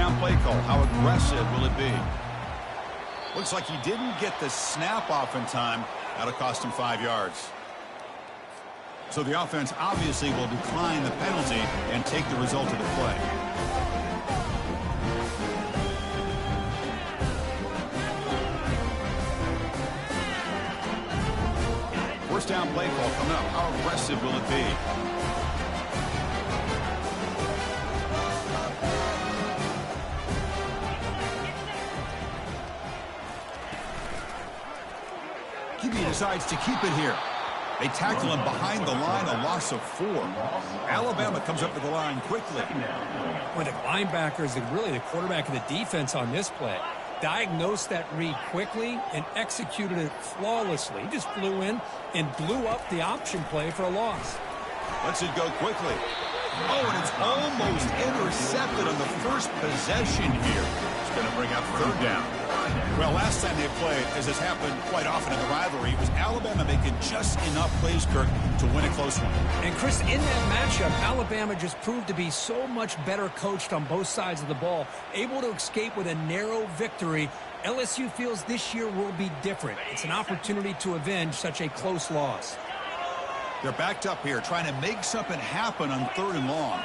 down play call. How aggressive will it be? Looks like he didn't get the snap off in time. That'll cost him 5 yards. So the offense obviously will decline the penalty and take the result of the play. First down play call coming up. How aggressive will it be? QB decides to keep it here. They tackle him behind the line, a loss of 4. Alabama comes up to the line quickly. Well, the linebacker is really the quarterback of the defense on this play. Diagnosed that read quickly and executed it flawlessly. He just flew in and blew up the option play for a loss. Lets it go quickly. Oh, and it's almost intercepted on the first possession here. It's going to bring up third down. Well, last time they played, as has happened quite often in the rivalry, it was Alabama making just enough plays, Kirk, to win a close one. And, Chris, in that matchup, Alabama just proved to be so much better coached on both sides of the ball, able to escape with a narrow victory. LSU feels this year will be different. It's an opportunity to avenge such a close loss. They're backed up here, trying to make something happen on 3rd and long.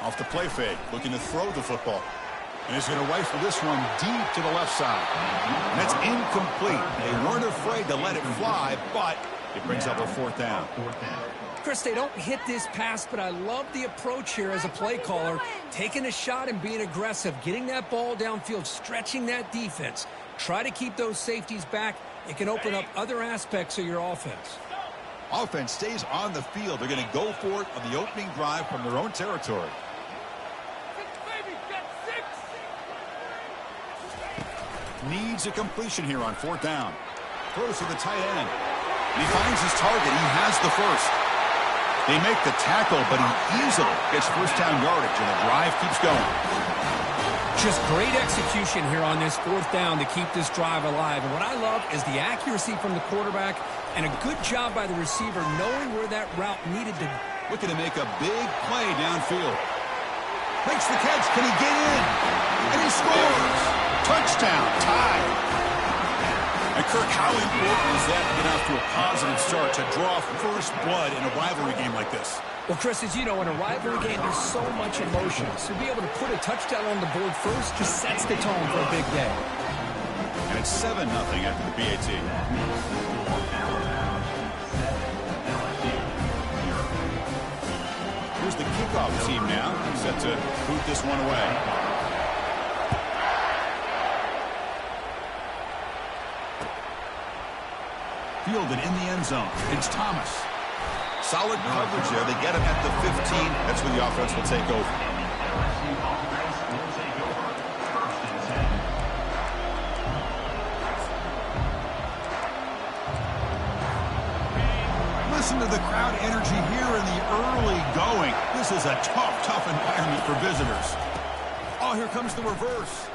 Off the play fake, looking to throw the football. And he's going to rifle this one deep to the left side. And that's incomplete. They weren't afraid to let it fly, but it brings up a 4th down. Chris, they don't hit this pass, but I love the approach here as a play caller. Taking a shot and being aggressive, getting that ball downfield, stretching that defense. Try to keep those safeties back. It can open up other aspects of your offense. Offense stays on the field. They're going to go for it on the opening drive from their own territory. Needs a completion here on 4th down. Throws to the tight end. And he finds his target. He has the first. They make the tackle, but he easily gets first down yardage, and the drive keeps going. Just great execution here on this 4th down to keep this drive alive. And what I love is the accuracy from the quarterback and a good job by the receiver knowing where that route needed to. Looking to make a big play downfield. Makes the catch. Can he get in? And he scores. Touchdown, tied. And Kirk, how important is that to get off to a positive start to draw first blood in a rivalry game like this? Well, Chris, as you know, in a rivalry game, there's so much emotion. So to be able to put a touchdown on the board first just sets the tone for a big day. And it's 7-0 after the PAT. Here's the kickoff team now, set to boot this one away. Fielded in the end zone. It's Thomas. Solid coverage there. They get him at the 15. That's where the offense will take over. Listen to the crowd energy here in the early going. This is a tough environment for visitors. Oh, here comes the reverse.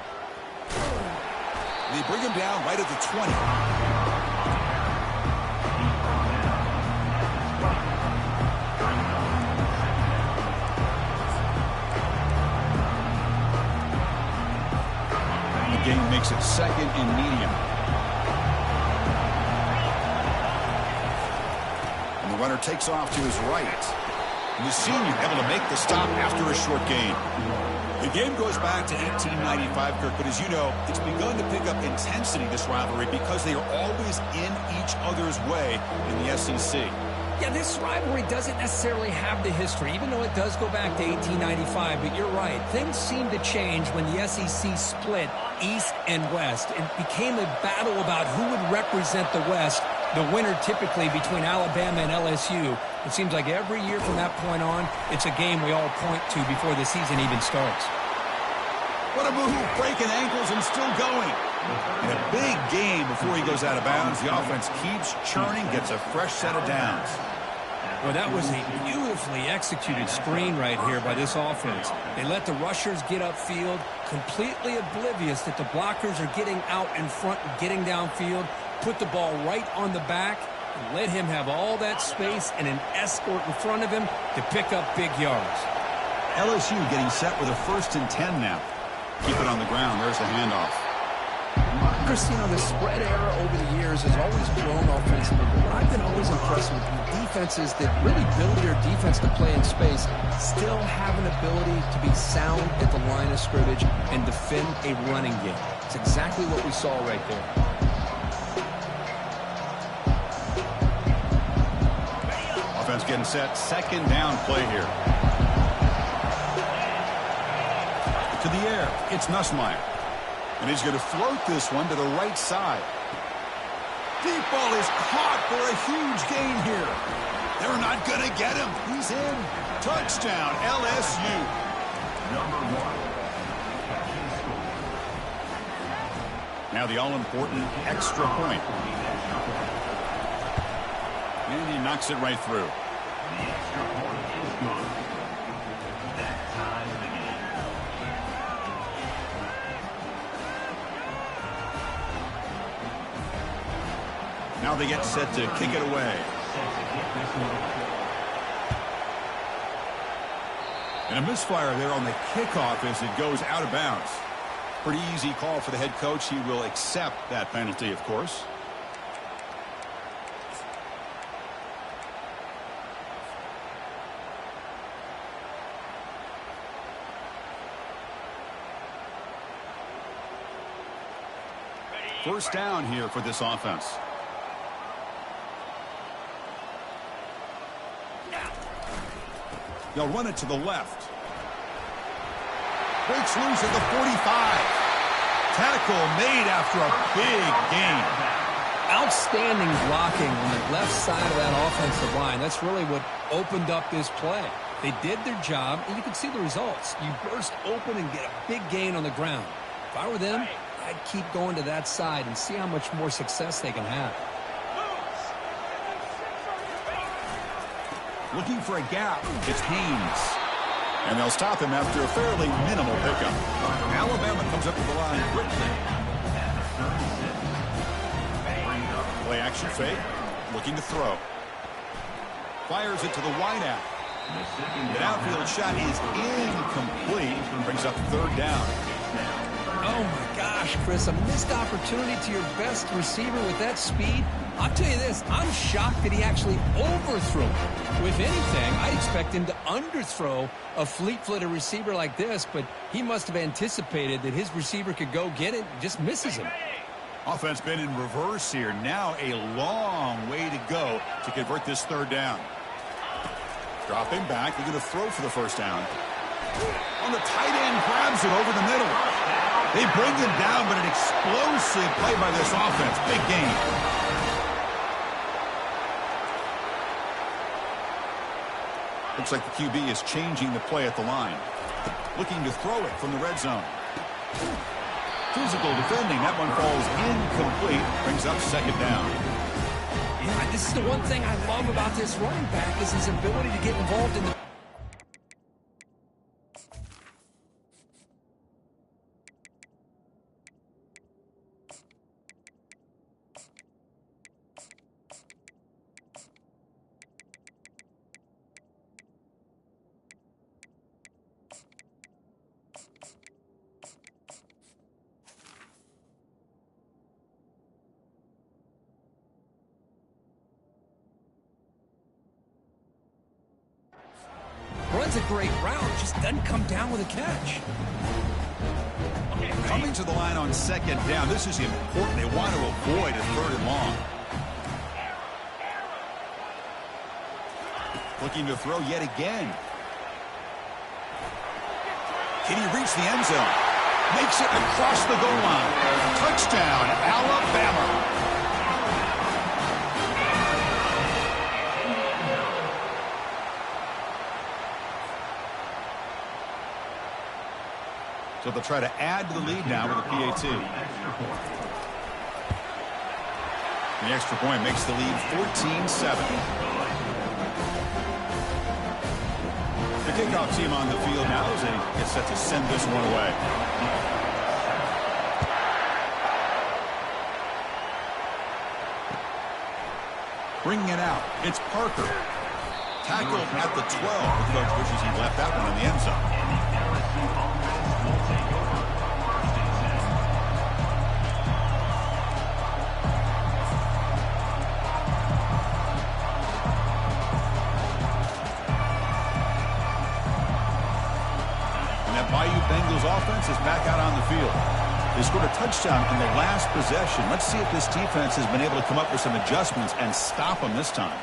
They bring him down right at the 20. Game makes it 2nd and medium. And the runner takes off to his right. And the senior able to make the stop after a short gain. The game goes back to 1895, Kirk, but as you know, it's begun to pick up intensity, this rivalry, because they are always in each other's way in the SEC. Yeah, this rivalry doesn't necessarily have the history, even though it does go back to 1895. But you're right. Things seem to change when the SEC split East and West. It became a battle about who would represent the West, the winner typically between Alabama and LSU. It seems like every year from that point on, it's a game we all point to before the season even starts. What a move, breaking ankles and still going. In a big game before he goes out of bounds, the offense keeps churning, gets a fresh set of downs. Well, that was a beautifully executed screen right here by this offense. They let the rushers get upfield, completely oblivious that the blockers are getting out in front and getting downfield, put the ball right on the back, and let him have all that space and an escort in front of him to pick up big yards. LSU getting set with a 1st and 10 now. Keep it on the ground. There's the handoff. Christine, the spread era over the years has always grown offensively, but what I've been always impressed with defenses that really build their defense to play in space still have an ability to be sound at the line of scrimmage and defend a running game. It's exactly what we saw right there. Offense getting set. Second down play here. To the air. It's Nussmeier. And he's going to float this one to the right side. Deep ball is caught for a huge gain here. They're not going to get him. He's in. Touchdown, LSU. Number 1. Now the all-important extra point. And he knocks it right through. The extra point is good. That time of the game. Now they get set to kick it away. And a misfire there on the kickoff as it goes out of bounds. Pretty easy call for the head coach. He will accept that penalty, of course. First down here for this offense. They'll run it to the left. Breaks loose at the 45. Tackle made after a big gain. Outstanding blocking on the left side of that offensive line. That's really what opened up this play. They did their job, and you can see the results. You burst open and get a big gain on the ground. If I were them, I'd keep going to that side and see how much more success they can have. Looking for a gap. It's Haynes. And they'll stop him after a fairly minimal pickup. Alabama comes up to the line quickly. Play action fake. Looking to throw. Fires it to the wideout. The outfield shot is incomplete. Brings up third down. Oh, my gosh, Chris, a missed opportunity to your best receiver with that speed. I'll tell you this, I'm shocked that he actually overthrew him. If anything, I'd expect him to underthrow a fleet-footed receiver like this, but he must have anticipated that his receiver could go get it and just misses him. Offense been in reverse here. Now a long way to go to convert this third down. Dropping back, they're going to throw for the first down. On the tight end, grabs it over the middle. They bring him down, but an explosive play by this offense. Big gain. Looks like the QB is changing the play at the line. Looking to throw it from the red zone. Physical defending. That one falls incomplete. Brings up second down. Yeah, this is the one thing I love about this running back is his ability to get involved in the... Runs a great route, just doesn't come down with a catch. Coming to the line on second down. This is important. They want to avoid a third and long. Looking to throw yet again. Can he reach the end zone? Makes it across the goal line. Touchdown, Alabama. So they'll try to add to the lead now with a PAT. The extra point makes the lead 14-7. The kickoff team on the field now as they get set to send this one away. Bringing it out. It's Parker. Tackled at the 12. The coach wishes he left that one in the end zone. offense is back out on the field. They scored a touchdown on the last possession. Let's see if this defense has been able to come up with some adjustments and stop them this time.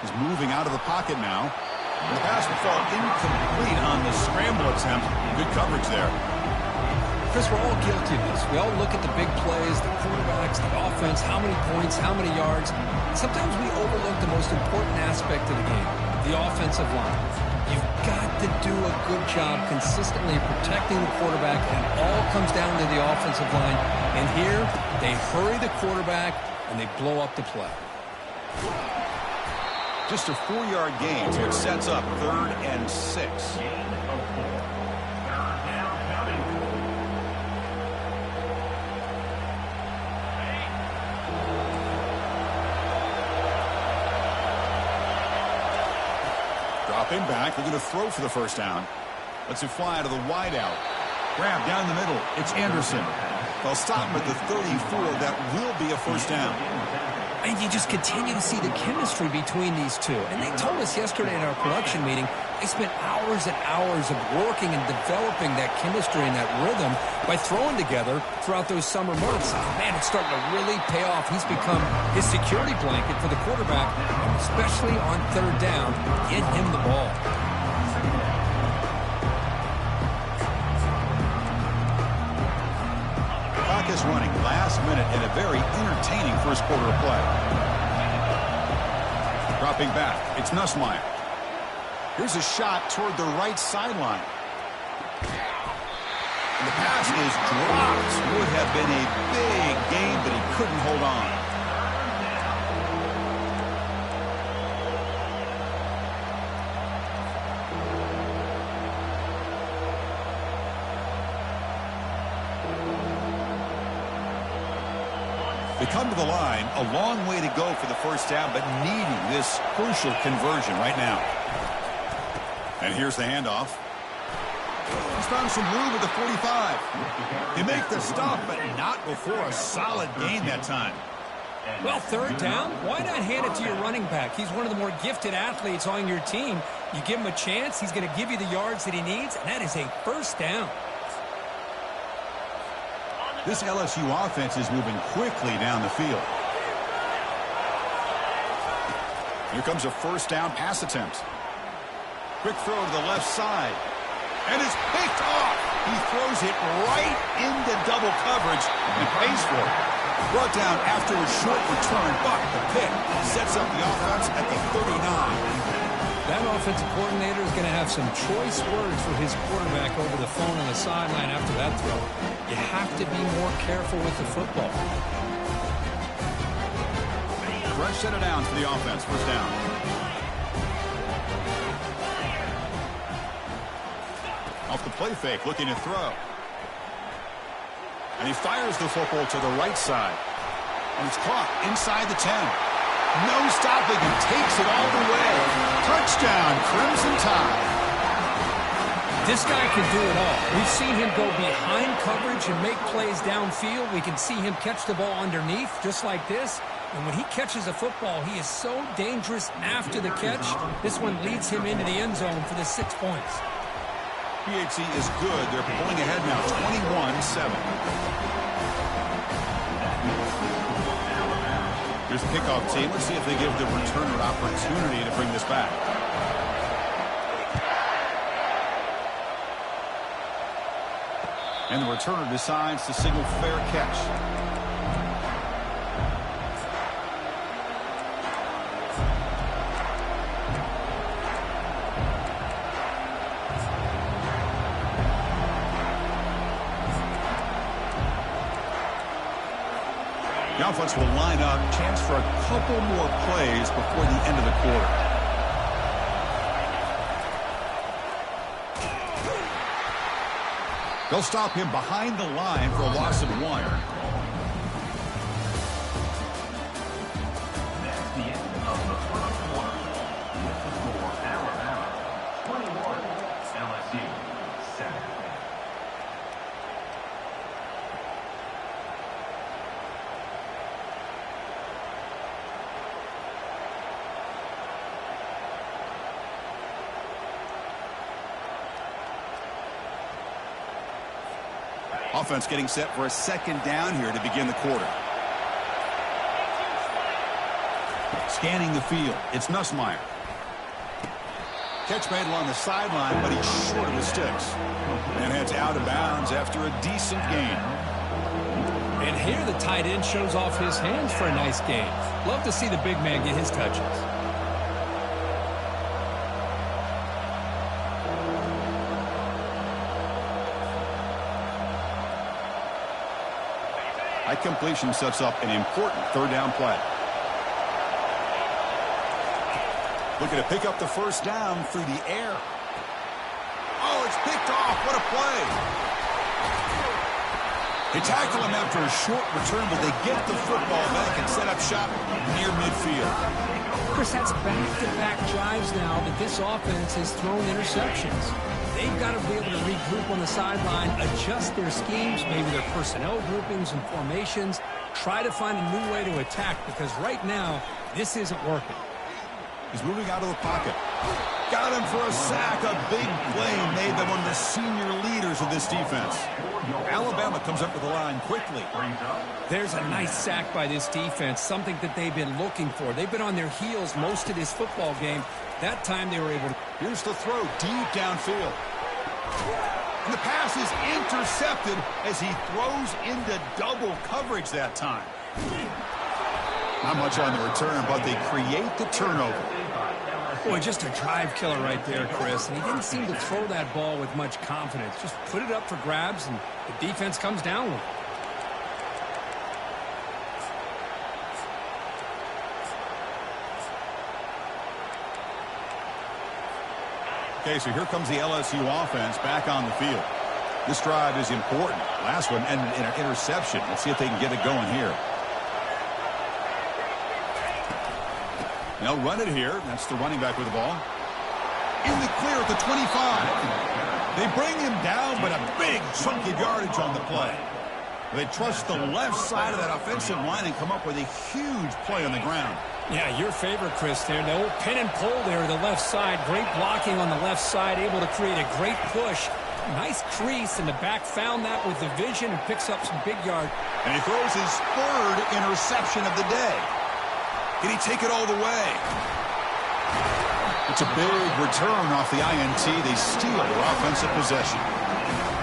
He's moving out of the pocket now. The pass will fall incomplete on the scramble attempt. Good coverage there. Chris, we're all guilty of this. We all look at the big plays, the quarterbacks, the offense, how many points, how many yards. Sometimes we overlook the most important aspect of the game, the offensive line. You've got to do a good job consistently protecting the quarterback, and it all comes down to the offensive line. And here, they hurry the quarterback, and they blow up the play. Just a 4-yard gain, so it sets up 3rd and 6. Dropping back, they're going to throw for the first down. Let's it fly out of the wide out. Grab down the middle. It's Anderson. They'll stop him at the 34. That will be a first down. And you just continue to see the chemistry between these two. And they told us yesterday in our production meeting, they spent hours and hours of working and developing that chemistry and that rhythm by throwing together throughout those summer months. Man, it's starting to really pay off. He's become his security blanket for the quarterback, and especially on 3rd down, get him the ball. Clock is running last minute in a very entertaining first quarter of play. Dropping back, it's Nussmeier. Here's a shot toward the right sideline. And the pass is dropped. Would have been a big gain, but he couldn't hold on. They come to the line, a long way to go for the first down, but needing this crucial conversion right now. And here's the handoff. He's found some room at the 45. They make the stop, but not before a solid gain that time. Well, 3rd down, why not hand it to your running back? He's one of the more gifted athletes on your team. You give him a chance, he's going to give you the yards that he needs, and that is a first down. This LSU offense is moving quickly down the field. Here comes a first down pass attempt. Quick throw to the left side. And it's picked off. He throws it right into double coverage and pays for it. Brought down after a short return, but the pick sets up the offense at the 39. That offensive coordinator is going to have some choice words for his quarterback over the phone on the sideline after that throw. You have to be more careful with the football. Fresh set of downs for the offense. First down. Off the play fake, looking to throw. And he fires the football to the right side. And it's caught inside the 10. No stopping him. Takes it all the way. Touchdown, Crimson Tide. This guy can do it all. We've seen him go behind coverage and make plays downfield. We can see him catch the ball underneath, just like this. And when he catches a football, he is so dangerous after the catch. This one leads him into the end zone for the 6 points. PHC is good. They're pulling ahead now, 21-7. Here's the kickoff team. Let's see if they give the returner an opportunity to bring this back. And the returner decides to signal fair catch. The offense will line up, chance for a couple more plays before the end of the quarter. They'll stop him behind the line for a loss of 1. offense getting set for a second down here to begin the quarter. Scanning the field, it's Nussmeier. Catch made along the sideline, but he's short of the sticks. And heads out of bounds after a decent gain. And here the tight end shows off his hands for a nice gain. Love to see the big man get his touches. High completion sets up an important third down play. Looking to pick up the first down through the air. Oh, it's picked off. What a play. They tackle him after a short return, but they get the football back and set up shop near midfield. Chris, that's back-to-back drives now that this offense has thrown interceptions. They've got to be able to regroup on the sideline, adjust their schemes, maybe their personnel groupings and formations, try to find a new way to attack, because right now, this isn't working. He's moving out of the pocket. Got him for a sack. A big play made them one of the senior leaders of this defense. Alabama comes up with the line quickly. There's a nice sack by this defense, something that they've been looking for. They've been on their heels most of this football game. That time they were able to. Here's the throw deep downfield. And the pass is intercepted as he throws into double coverage that time. Not much on the return, but they create the turnover. Boy, just a drive killer right there, Chris. And he didn't seem to throw that ball with much confidence. Just put it up for grabs, and the defense comes down with it. Okay, so here comes the LSU offense back on the field. This drive is important. Last one ended in an interception. Let's see if they can get it going here. They'll run it here. That's the running back with the ball. In the clear at the 25. They bring him down, but a big chunk of yardage on the play. They trust the left side of that offensive line and come up with a huge play on the ground. Yeah, your favorite, Chris, there. No pin and pull there to the left side. Great blocking on the left side, able to create a great push. Nice crease, and the back found that with the vision and picks up some big yard. And he throws his third interception of the day. Can he take it all the way? It's a big return off the INT. They steal their offensive possession.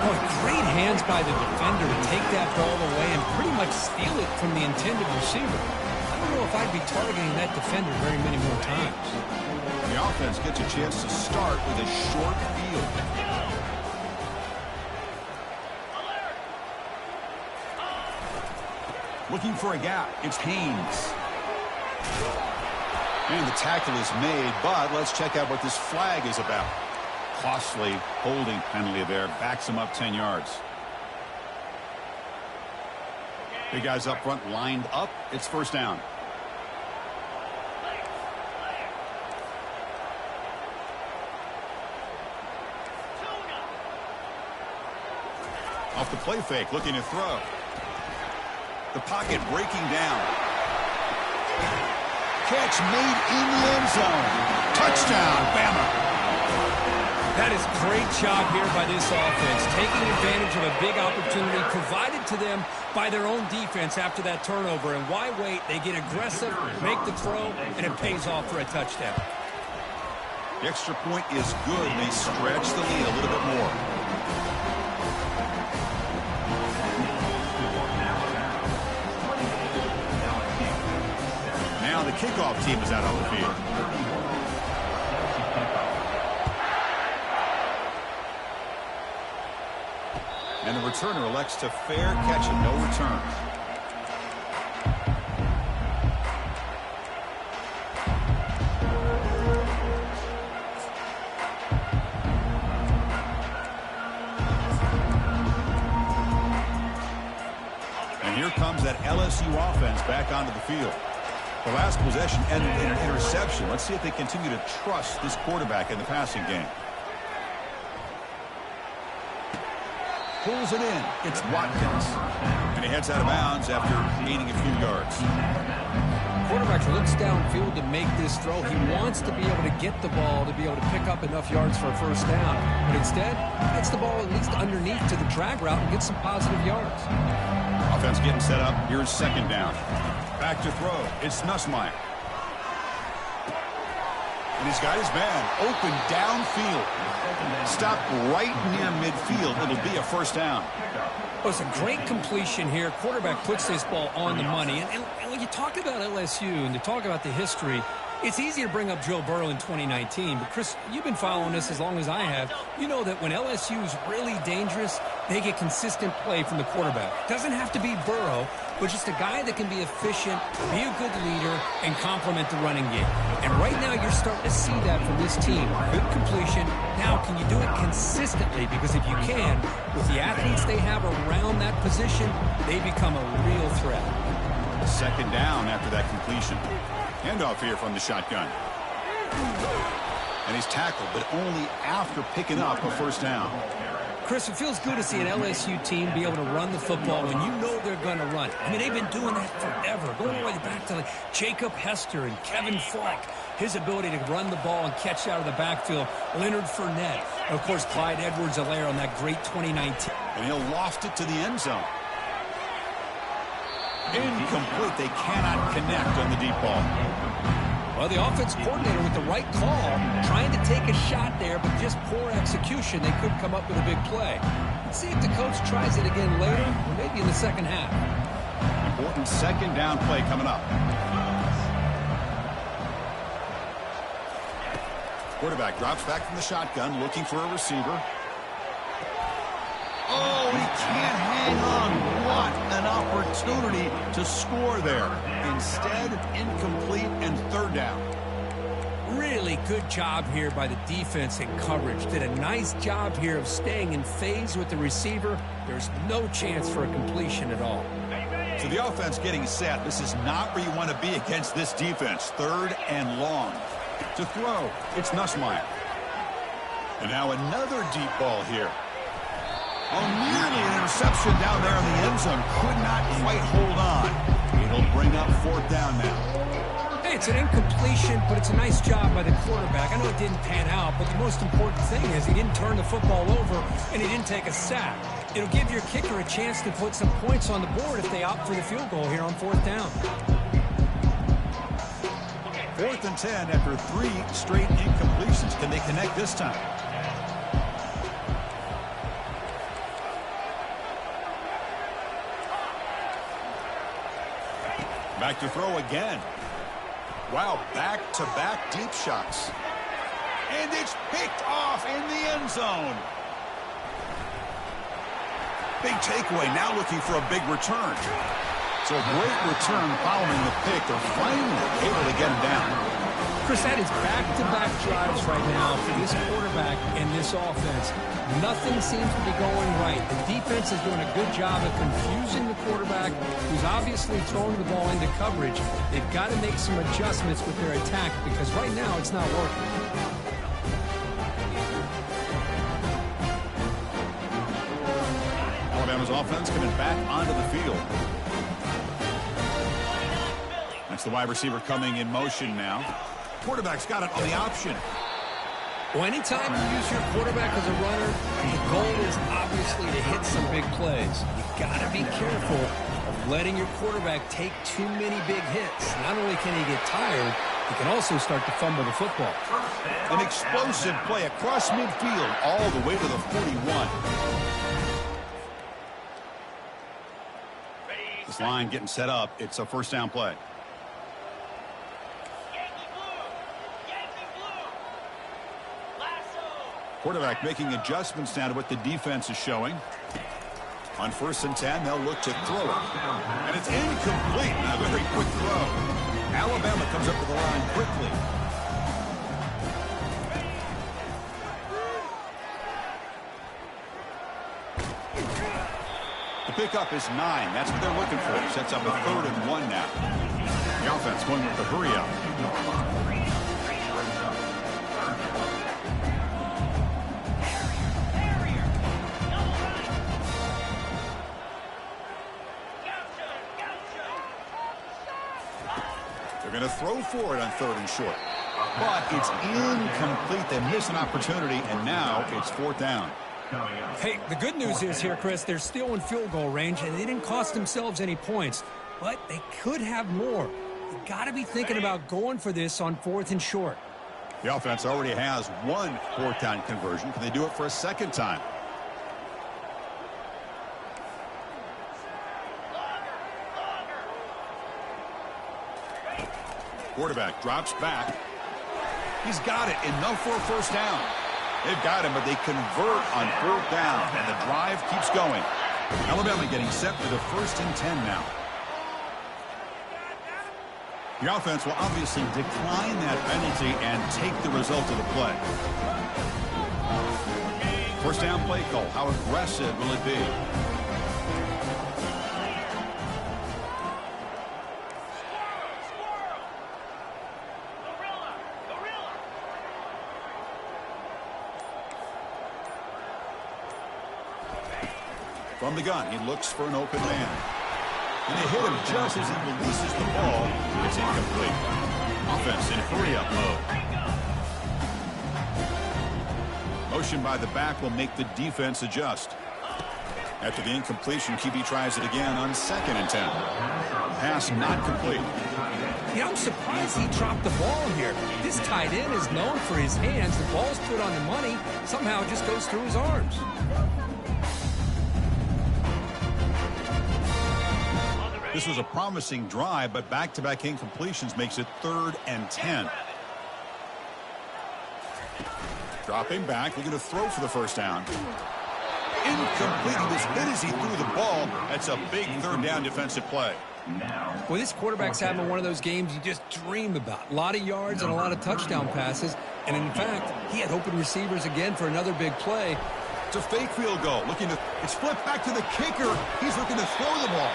Oh, great hands by the defender to take that ball away and pretty much steal it from the intended receiver. I don't know if I'd be targeting that defender very many more times. The offense gets a chance to start with a short field. Looking for a gap. It's Haynes. And the tackle is made, but let's check out what this flag is about. Costly holding penalty there. Backs him up 10 yards. Big guys up front lined up. It's first down. Off the play fake, looking to throw. The pocket breaking down. Catch made in the end zone. Touchdown, Bama. That is great job here by this offense, taking advantage of a big opportunity provided to them by their own defense after that turnover. And why wait? They get aggressive, make the throw, and it pays off for a touchdown. The extra point is good. They stretch the lead a little bit more. Now the kickoff team is out on the field. And the returner elects to fair catch and no return. And here comes that LSU offense back onto the field. The last possession ended in an interception. Let's see if they continue to trust this quarterback in the passing game. Pulls it in. It's Watkins. And he heads out of bounds after gaining a few yards. Quarterback catcher looks downfield to make this throw. He wants to be able to get the ball to be able to pick up enough yards for a first down. But instead, gets the ball at least underneath to the drag route and gets some positive yards. Offense getting set up. Here's second down. Back to throw. It's Nussmeier. And he's got his man open downfield. Stopped right near midfield. It'll be a first down. Well, it's a great completion here. Quarterback puts this ball on the money. And when you talk about LSU and you talk about the history, it's easy to bring up Joe Burrow in 2019. But, Chris, you've been following this as long as I have. You know that when LSU is really dangerous, they get consistent play from the quarterback. Doesn't have to be Burrow, but just a guy that can be efficient, be a good leader, and complement the running game. And right now you're starting to see that from this team. Good completion. Now, can you do it consistently? Because if you can, with the athletes they have around that position, they become a real threat. Second down after that completion. Handoff here from the shotgun. And he's tackled, but only after picking up a first down. Chris, it feels good to see an LSU team be able to run the football when you know they're going to run it. I mean, they've been doing that forever, going all the way back to like Jacob Hester and Kevin Falk. His ability to run the ball and catch out of the backfield. Leonard Fournette. And of course, Clyde Edwards-Helaire on that great 2019. And he'll loft it to the end zone. Incomplete. They cannot connect on the deep ball. Well, the offense coordinator with the right call, trying to take a shot there, but just poor execution. They could come up with a big play. Let's see if the coach tries it again later, or maybe in the second half. Important second down play coming up. Quarterback drops back from the shotgun, looking for a receiver. Oh, he can't hang on. What an opportunity to score there. Instead, incomplete and third down. Really good job here by the defense in coverage. Did a nice job here of staying in phase with the receiver. There's no chance for a completion at all. So the offense getting set. This is not where you want to be against this defense. Third and long. To throw, it's Nussmeier. And now another deep ball here. Oh, nearly an interception down there in the end zone. Could not quite hold on. It'll bring up fourth down now. Hey, it's an incompletion, but it's a nice job by the quarterback. I know it didn't pan out, but the most important thing is he didn't turn the football over and he didn't take a sack. It'll give your kicker a chance to put some points on the board if they opt for the field goal here on fourth down. 4th and 10 after 3 straight incompletions. Can they connect this time? Back to throw again. Wow, back-to-back deep shots. And it's picked off in the end zone. Big takeaway, now looking for a big return. So a great return following the pick. They're finally able to get him down. Chris, that is back-to-back drives right now for this quarterback and this offense. Nothing seems to be going right. The defense is doing a good job of confusing the quarterback, who's obviously throwing the ball into coverage. They've got to make some adjustments with their attack because right now it's not working. Alabama's offense coming back onto the field. That's the wide receiver coming in motion now. Quarterback's got it on the option. Well, anytime you use your quarterback as a runner, the goal is obviously to hit some big plays. You've got to be careful of letting your quarterback take too many big hits. Not only can he get tired, he can also start to fumble the football. An explosive play across midfield all the way to the 41. This line getting set up. It's a first down play. Quarterback making adjustments now to what the defense is showing. On 1st and 10, they'll look to throw it. And it's incomplete. A very quick throw. Alabama comes up to the line quickly. The pickup is 9. That's what they're looking for. Sets up a 3rd and 1 now. The offense going with the hurry up. They're going to throw for it on 3rd and short. But it's incomplete. They miss an opportunity, and now it's 4th down. Hey, the good news is here, Chris, they're still in field goal range, and they didn't cost themselves any points. But they could have more. You got to be thinking about going for this on 4th and short. The offense already has one 4th down conversion. Can they do it for a second time? Quarterback drops back. He's got it. Enough for a 1st down. They've got him, but they convert on 4th down, and the drive keeps going. Alabama getting set for the 1st and 10 now. The offense will obviously decline that penalty and take the result of the play. 1st down play call. How aggressive will it be? From the gun, he looks for an open man. And they hit him just as he releases the ball. It's incomplete. Offense in hurry-up mode. Motion by the back will make the defense adjust. After the incompletion, QB tries it again on 2nd and 10. Pass not complete. Yeah, I'm surprised he dropped the ball here. This tight end is known for his hands. The ball's put on the money. Somehow it just goes through his arms. This was a promising drive, but back-to-back incompletions makes it 3rd and 10. Dropping back, looking to throw for the 1st down. Incomplete. He was hit as he threw the ball. That's a big 3rd down defensive play. Well, this quarterback's having one of those games you just dream about. A lot of yards and a lot of touchdown passes. And in fact, he had open receivers again for another big play. It's a fake field goal. It's flipped back to the kicker. He's looking to throw the ball.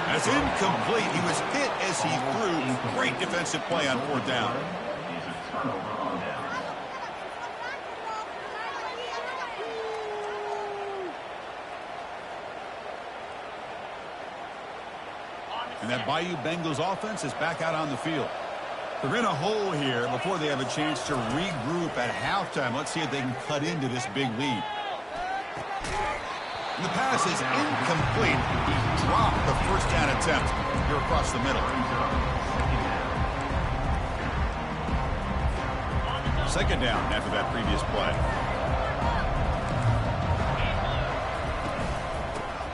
That's incomplete. He was hit as he threw. Great defensive play on 4th down. And that Bayou Bengals offense is back out on the field. They're in a hole here before they have a chance to regroup at halftime. Let's see if they can cut into this big lead. And the pass is incomplete. He dropped the 1st down attempt here across the middle. 2nd down after that previous play.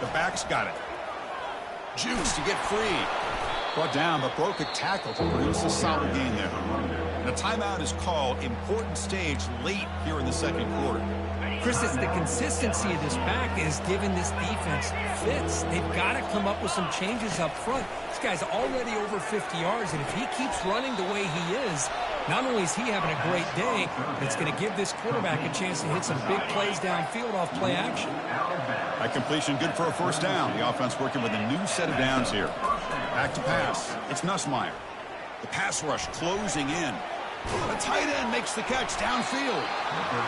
The back's got it. Juice to get free. Brought down, but broke a tackle to produce a solid gain there. And a timeout is called. Important stage late here in the 2nd quarter. Chris, it's the consistency of this back is giving this defense fits. They've got to come up with some changes up front. This guy's already over 50 yards, and if he keeps running the way he is, not only is he having a great day, but it's going to give this quarterback a chance to hit some big plays downfield off play action. That completion good for a 1st down. The offense working with a new set of downs here. Back to pass. It's Nussmeier. The pass rush closing in. The tight end makes the catch downfield.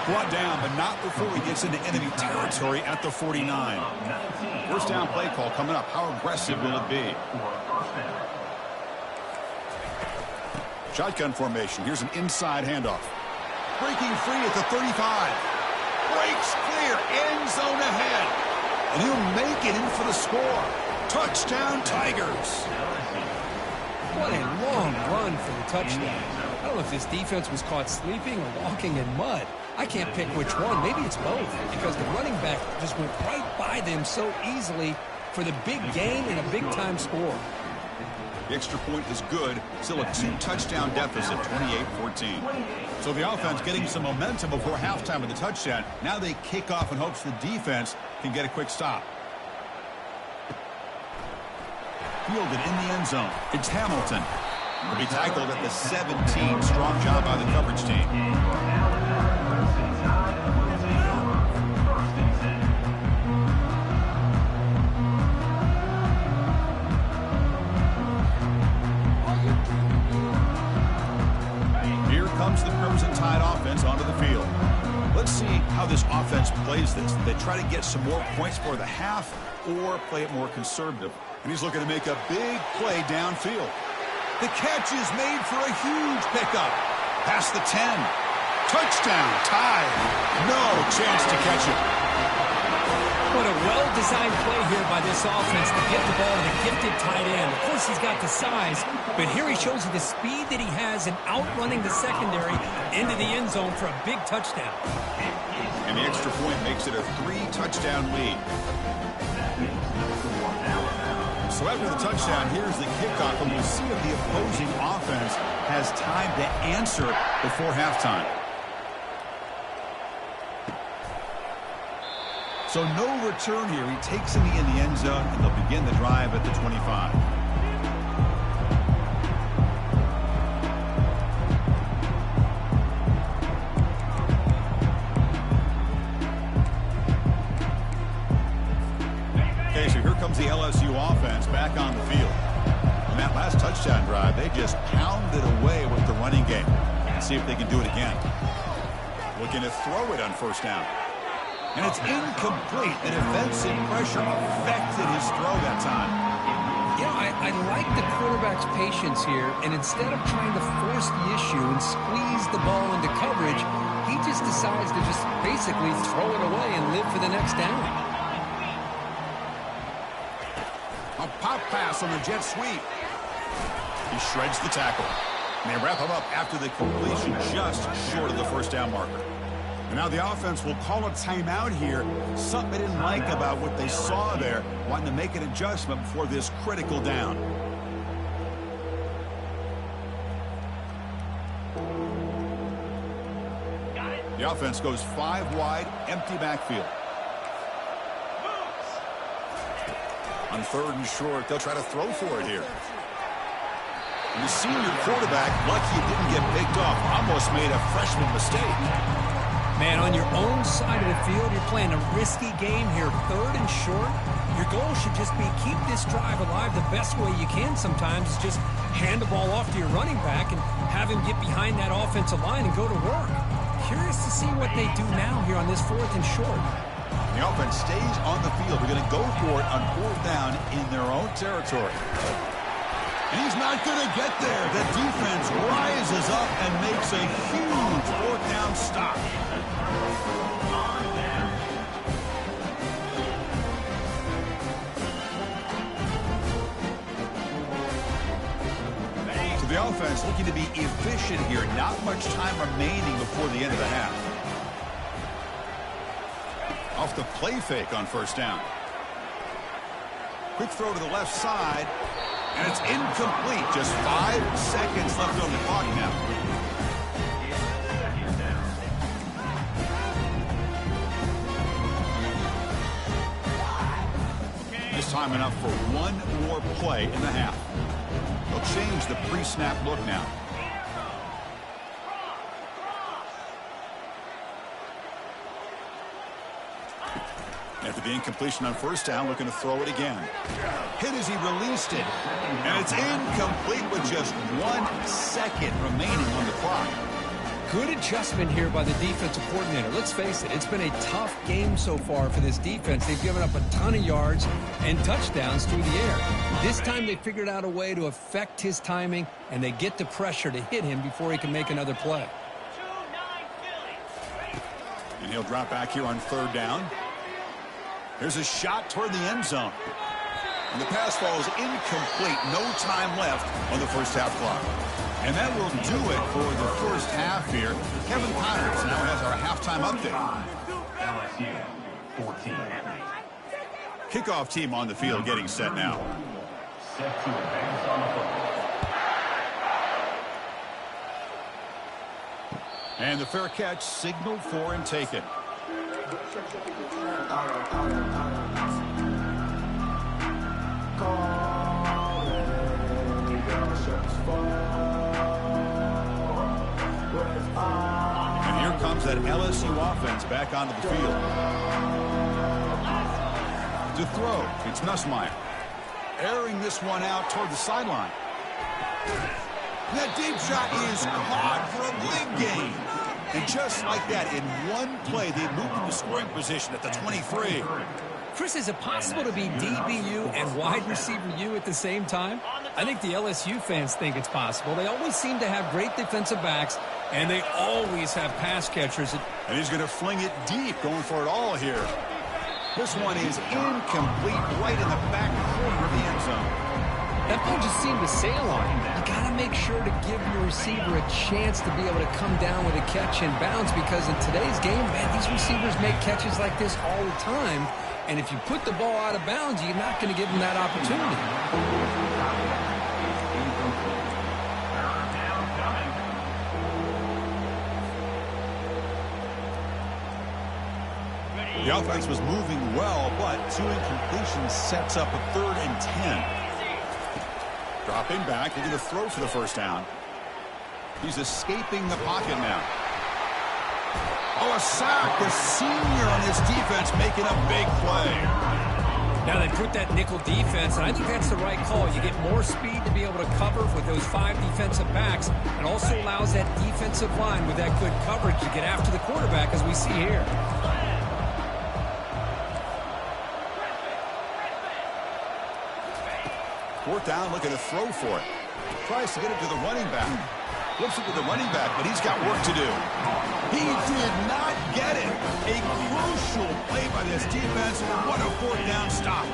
Brought down, but not before he gets into enemy territory at the 49. 1st down play call coming up. How aggressive will it be? Shotgun formation. Here's an inside handoff. Breaking free at the 35. Breaks clear. End zone ahead. And he'll make it in for the score. Touchdown, Tigers. What a long run for the touchdown. I don't know if this defense was caught sleeping or walking in mud. I can't pick which one. Maybe it's both, because the running back just went right by them so easily for the big gain and a big-time score. The extra point is good. Still a 2-touchdown deficit, 28-14. So the offense getting some momentum before halftime with the touchdown. Now they kick off in hopes the defense can get a quick stop. Fielded in the end zone. It's Hamilton. Will be tackled at the 17. Strong job by the coverage team. Here comes the Crimson Tide offense onto the field. Let's see how this offense plays this. They try to get some more points for the half or play it more conservative. And he's looking to make a big play downfield. The catch is made for a huge pickup. Past the 10. Touchdown, tied. No chance to catch it. What a well-designed play here by this offense to get the ball to the gifted tight end. Of course, he's got the size, but here he shows you the speed that he has in outrunning the secondary into the end zone for a big touchdown. And the extra point makes it a 3-touchdown lead. So after the touchdown, here's the kickoff, and we'll see if the opposing offense has time to answer before halftime. So no return here. He takes him in the end zone, and they'll begin the drive at the 25. Okay, so here comes the LSU offense back on the field. On that last touchdown drive, they just pounded away with the running game. Let's see if they can do it again. Looking to throw it on first down. And it's incomplete. The defensive pressure affected his throw that time. Yeah, I like the quarterback's patience here, and instead of trying to force the issue and squeeze the ball into coverage, he just decides to just basically throw it away and live for the next down. A pop pass on the jet sweep. He shreds the tackle. And they wrap him up after the completion just short of the first down marker. And now the offense will call a timeout here. Something they didn't like about what they saw there, wanting to make an adjustment before this critical down. The offense goes 5 wide, empty backfield. On 3rd and short, they'll try to throw for it here. And the senior quarterback, lucky it didn't get picked off, almost made a freshman mistake. Man, on your own side of the field, you're playing a risky game here. 3rd and short. Your goal should just be keep this drive alive the best way you can sometimes. Is just hand the ball off to your running back and have him get behind that offensive line and go to work. Curious to see what they do now here on this 4th and short. The offense stays on the field. They're going to go for it on 4th down in their own territory. And he's not going to get there. The defense rises up and makes a huge 4th down stop. So the offense looking to be efficient here. Not much time remaining before the end of the half. Off the play fake on first down. Quick throw to the left side. And it's incomplete. Just 5 seconds left on the clock now. This time enough for one more play in the half. They'll change the pre-snap look now. After the incompletion on first down, looking to throw it again. Hit as he released it. And it's incomplete with just 1 second remaining on the clock. Good adjustment here by the defensive coordinator. Let's face it, it's been a tough game so far for this defense. They've given up a ton of yards and touchdowns through the air. This time they figured out a way to affect his timing, and they get the pressure to hit him before he can make another play. And he'll drop back here on 3rd down. There's a shot toward the end zone. And the pass falls incomplete. No time left on the first half clock. And that will do it for the first half here. Kevin Connors now has our halftime update. LSU 14. Kickoff team on the field getting set now. Set to advance on the football. And the fair catch signaled for and taken. And here comes that LSU offense back onto the field. To throw, it's Nussmeier. Airing this one out toward the sideline. That deep shot is caught for a big gain. And just like that, in one play, they moved into scoring position at the 23. Chris, is it possible to be DBU and wide receiver U at the same time? I think the LSU fans think it's possible. They always seem to have great defensive backs, and they always have pass catchers. And he's going to fling it deep, going for it all here. This one is incomplete, right in the back corner of the end zone. That ball just seemed to sail on him. You got to make sure to give your receiver a chance to be able to come down with a catch and bounce, because in today's game, man, these receivers make catches like this all the time. And if you put the ball out of bounds, you're not going to give them that opportunity. The offense was moving well, but 2 incompletions sets up a 3rd and 10. Dropping back, looking to throw for the first down. He's escaping the pocket now. Oh, a sack. The senior on his defense making a big play. Now they put that nickel defense, and I think that's the right call. You get more speed to be able to cover with those 5 defensive backs. It also allows that defensive line with that good coverage to get after the quarterback, as we see here. 4th down, looking to throw for it. Tries to get it to the running back. Flips it to the running back, but he's got work to do. He did not get it. A crucial play by this defense. What a 4th down stop.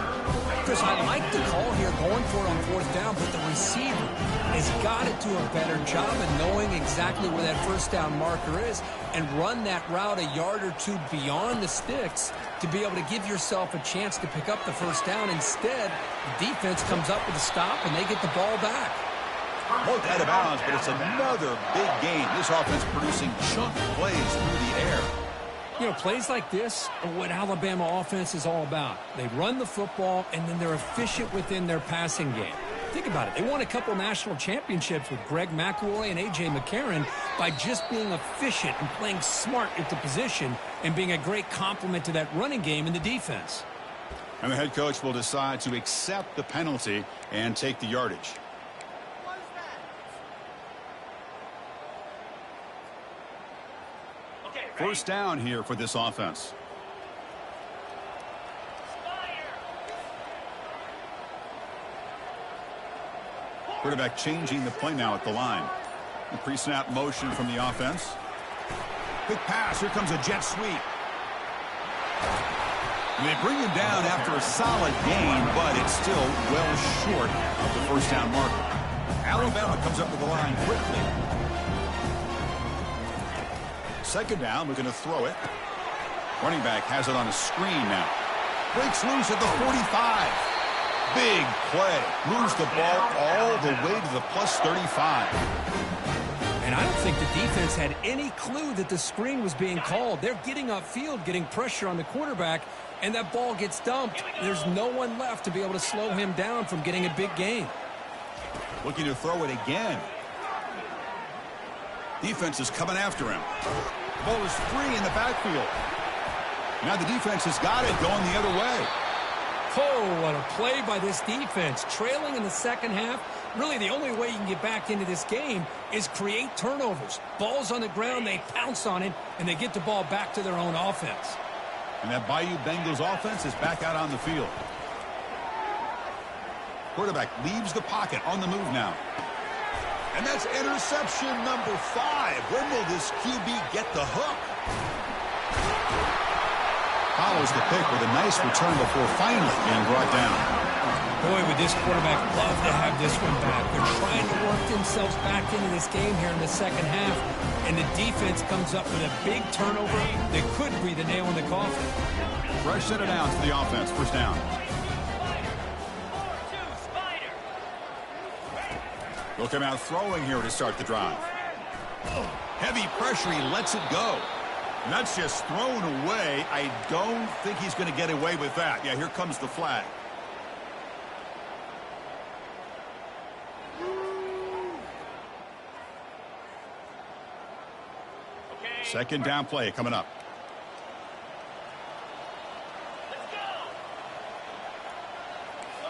Chris, I like the call here going for it on 4th down, but the receiver has got to do a better job of knowing exactly where that 1st down marker is and run that route a yard or 2 beyond the sticks to be able to give yourself a chance to pick up the 1st down. Instead, the defense comes up with a stop and they get the ball back. Looked out of bounds, but it's another big game. This offense producing chunk plays through the air. You know, plays like this are what Alabama offense is all about. They run the football, and then they're efficient within their passing game. Think about it. They won a couple national championships with Greg McElroy and A.J. McCarron by just being efficient and playing smart at the position and being a great complement to that running game in the defense. And the head coach will decide to accept the penalty and take the yardage. First down here for this offense. Quarterback changing the play now at the line. The pre-snap motion from the offense. Quick pass. Here comes a jet sweep. And they bring him down after a solid gain, but it's still well short of the 1st down marker. Alabama comes up to the line quickly. 2nd down, looking to throw it. Running back has it on a screen now. Breaks loose at the 45. Big play. Moves the ball all the way to the plus 35. And I don't think the defense had any clue that the screen was being called. They're getting upfield, getting pressure on the quarterback, and that ball gets dumped. There's no one left to be able to slow him down from getting a big gain. Looking to throw it again. Defense is coming after him. Ball is free in the backfield. Now the defense has got it going the other way. Oh, what a play by this defense. Trailing in the 2nd half. Really, the only way you can get back into this game is create turnovers. Ball's on the ground, they pounce on it, and they get the ball back to their own offense. And that Bayou Bengals offense is back out on the field. Quarterback leaves the pocket on the move now. And that's interception number 5. When will this QB get the hook? Follows the pick with a nice return before finally being brought down. Boy, would this quarterback love to have this one back. They're trying to work themselves back into this game here in the 2nd half. And the defense comes up with a big turnover that could breathe a nail in the coffin. Fresh set of downs for the offense. 1st down. They'll come out throwing here to start the drive. Heavy pressure, he lets it go. And that's just thrown away. I don't think he's going to get away with that. Yeah, here comes the flag. Okay. 2nd down play coming up.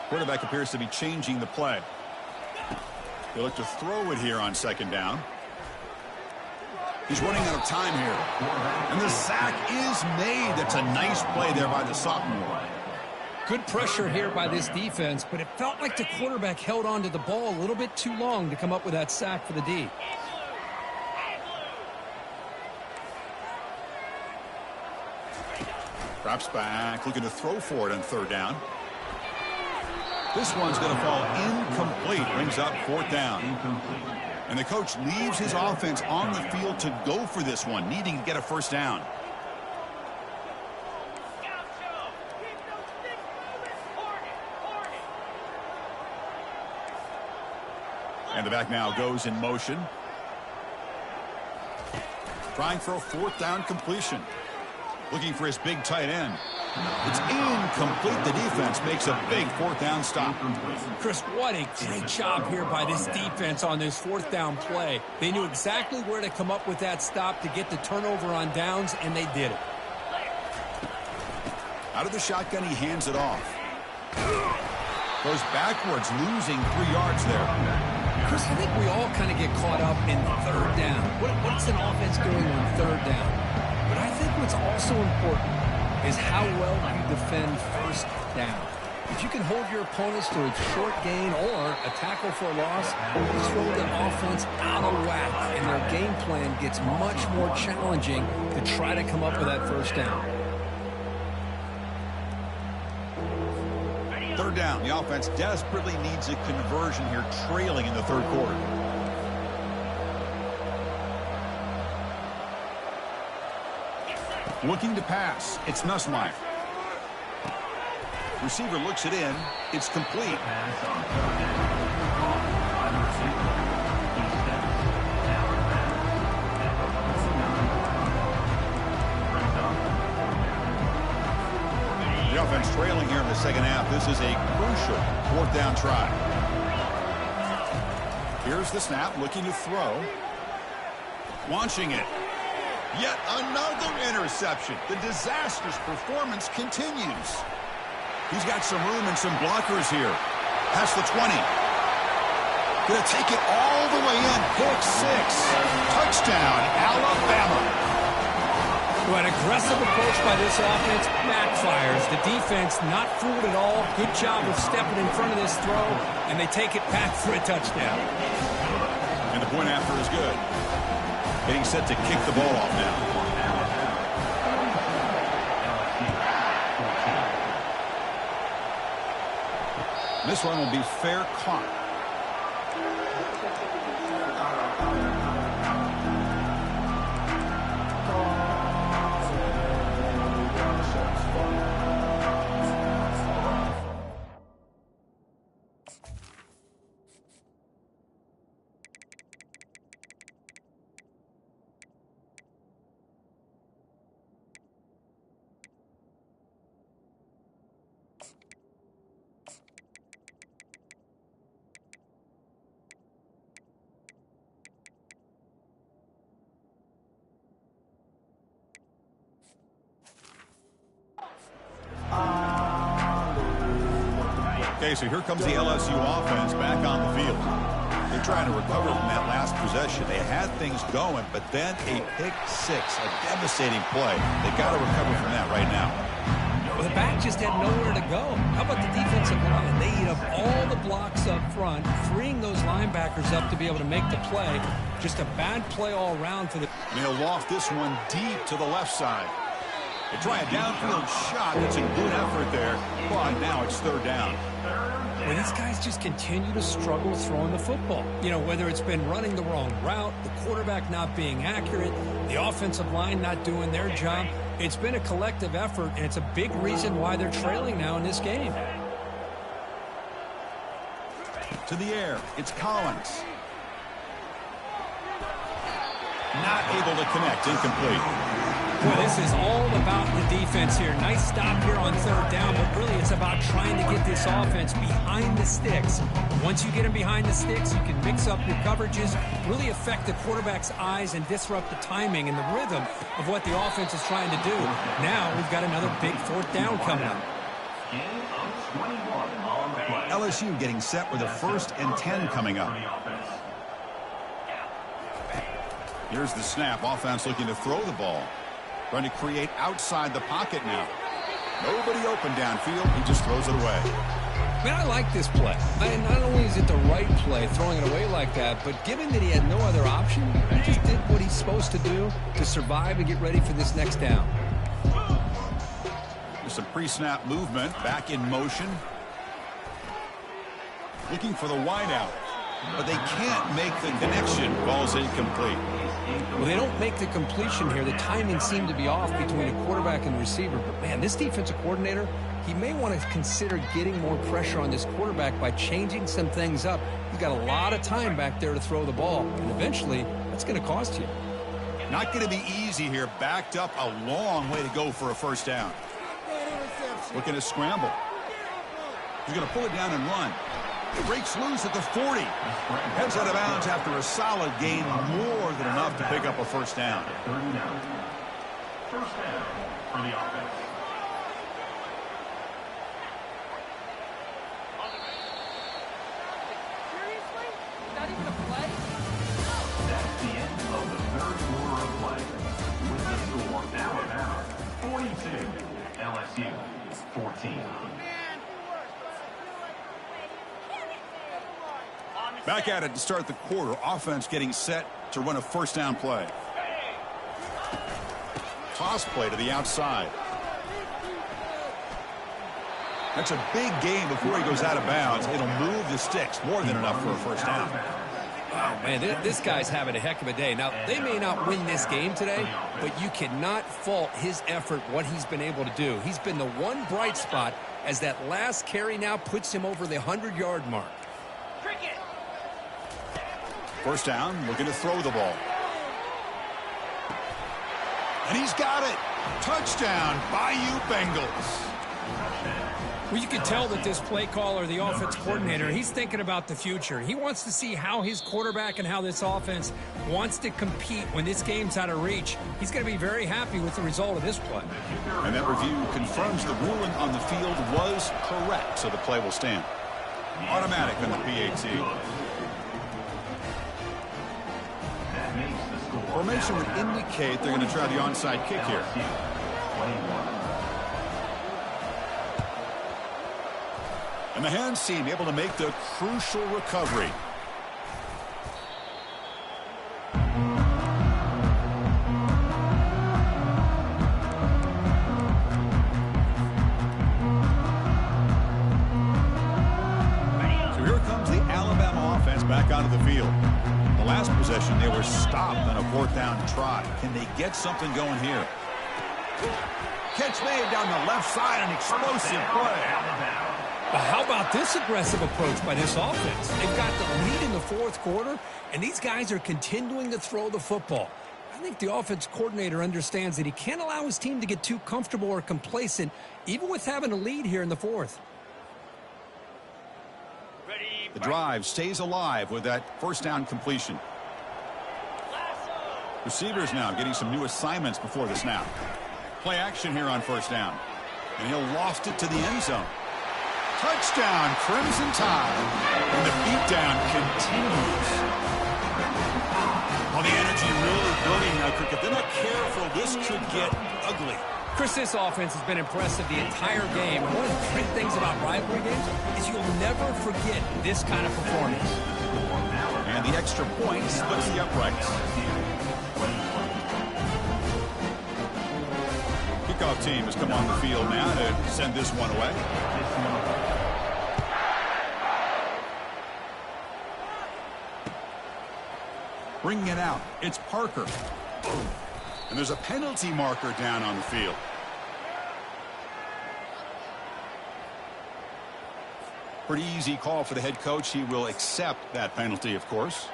Quarterback appears to be changing the play. They look to throw it here on 2nd down. He's running out of time here. And the sack is made. That's a nice play there by the sophomore. Good pressure here by this defense, but it felt like the quarterback held on to the ball a little bit too long to come up with that sack for the D. Drops back, looking to throw for it on third down. This one's going to fall incomplete. Brings up fourth down. And the coach leaves his offense on the field to go for this one, needing to get a first down. And the back now goes in motion. Trying for a fourth down completion. Looking for his big tight end. It's incomplete. The defense makes a big fourth down stop. Chris, what a great job here by this defense on this fourth down play. They knew exactly where to come up with that stop to get the turnover on downs, and they did it. Out of the shotgun, he hands it off. Goes backwards, losing 3 yards there. Chris, I think we all kind of get caught up in third down. What's an offense doing on third down? But I think what's also important is how well you defend first down. If you can hold your opponents to a short gain or a tackle for a loss, you throw the offense out of whack, and their game plan gets much more challenging to try to come up with that first down. Third down. The offense desperately needs a conversion here, trailing in the third quarter. Looking to pass. It's Nussmeier. Receiver looks it in. It's complete. The offense trailing here in the second half. This is a crucial fourth down try. Here's the snap, looking to throw. Launching it. Yet another interception. The disastrous performance continues. He's got some room and some blockers here. Past the 20. Going to take it all the way in. Pick 6. Touchdown, Alabama. Well, an aggressive approach by this offense backfires. The defense not fooled at all. Good job of stepping in front of this throw, and they take it back for a touchdown. And the point after is good. Getting set to kick the ball off now. This one will be fair caught. Okay, so here comes the LSU offense back on the field. They're trying to recover from that last possession. They had things going, but then a pick 6, a devastating play. They got to recover from that right now. Well, the back just had nowhere to go. How about the defensive line? They eat up all the blocks up front, freeing those linebackers up to be able to make the play. Just a bad play all around for the... And he'll loft this one deep to the left side. They try a downfield shot. It's a good effort there, but now it's third down. Well, these guys just continue to struggle throwing the football. You know, whether it's been running the wrong route, the quarterback not being accurate, the offensive line not doing their job. It's been a collective effort, and it's a big reason why they're trailing now in this game. To the air, it's Collins. Not able to connect, incomplete. Well, this is all about the defense here. Nice stop here on third down, but really it's about trying to get this offense behind the sticks. Once you get them behind the sticks, you can mix up your coverages, really affect the quarterback's eyes and disrupt the timing and the rhythm of what the offense is trying to do. Now we've got another big fourth down coming up. LSU getting set with a 1st and 10 coming up. Here's the snap. Offense looking to throw the ball. Trying to create outside the pocket now. Nobody open downfield. He just throws it away. Man, I like this play. And not only is it the right play, throwing it away like that, but given that he had no other option, he just did what he's supposed to do to survive and get ready for this next down. There's some pre-snap movement, back in motion. Looking for the wideout, but they can't make the connection. Ball's incomplete. Well, they don't make the completion here. The timing seemed to be off between a quarterback and receiver. But, man, this defensive coordinator, he may want to consider getting more pressure on this quarterback by changing some things up. He's got a lot of time back there to throw the ball, and eventually that's going to cost you. Not going to be easy here. Backed up a long way to go for a first down. Looking to scramble. He's going to pull it down and run. He breaks loose at the 40. Heads out of bounds after a solid gain, more than enough to pick up a first down. First down for the offense. Seriously? Not even a play? That's the end of the third quarter of play. With the score, Alabama 42, LSU 14. Back at it to start the quarter. Offense getting set to run a first down play. Toss play to the outside. That's a big gain before he goes out of bounds. It'll move the sticks. More than enough for a first down. Wow, man, this guy's having a heck of a day. Now, they may not win this game today, but you cannot fault his effort, what he's been able to do. He's been the one bright spot as that last carry now puts him over the 100-yard mark. First down, looking to throw the ball. And he's got it. Touchdown, Bayou Bengals. Well, you can tell that this play caller, the offense coordinator, he's thinking about the future. He wants to see how his quarterback and how this offense wants to compete when this game's out of reach. He's going to be very happy with the result of this play. And that review confirms the ruling on the field was correct, so the play will stand. Automatic on the PAT. Formation would indicate they're going to try the onside kick here. And the hands team able to make the crucial recovery. So here comes the Alabama offense back onto the field. The last possession, they were stopped on a fourth down try. Can they get something going here? Catch made down the left side, an explosive play. But how about this aggressive approach by this offense? They've got the lead in the fourth quarter, and these guys are continuing to throw the football. I think the offense coordinator understands that he can't allow his team to get too comfortable or complacent, even with having a lead here in the fourth. The drive stays alive with that first down completion. Receivers now getting some new assignments before the snap. Play action here on first down. And he'll loft it to the end zone. Touchdown, Crimson Tide. And the beatdown continues. Well, the energy really building now, Cricket. If they're not careful, this could get ugly. Chris, this offense has been impressive the entire game. One of the great things about rivalry games is you'll never forget this kind of performance. And the extra point splits the uprights. Kickoff team has come on the field now to send this one away. Bringing it out, it's Parker. And there's a penalty marker down on the field. Pretty easy call for the head coach. He will accept that penalty, of course.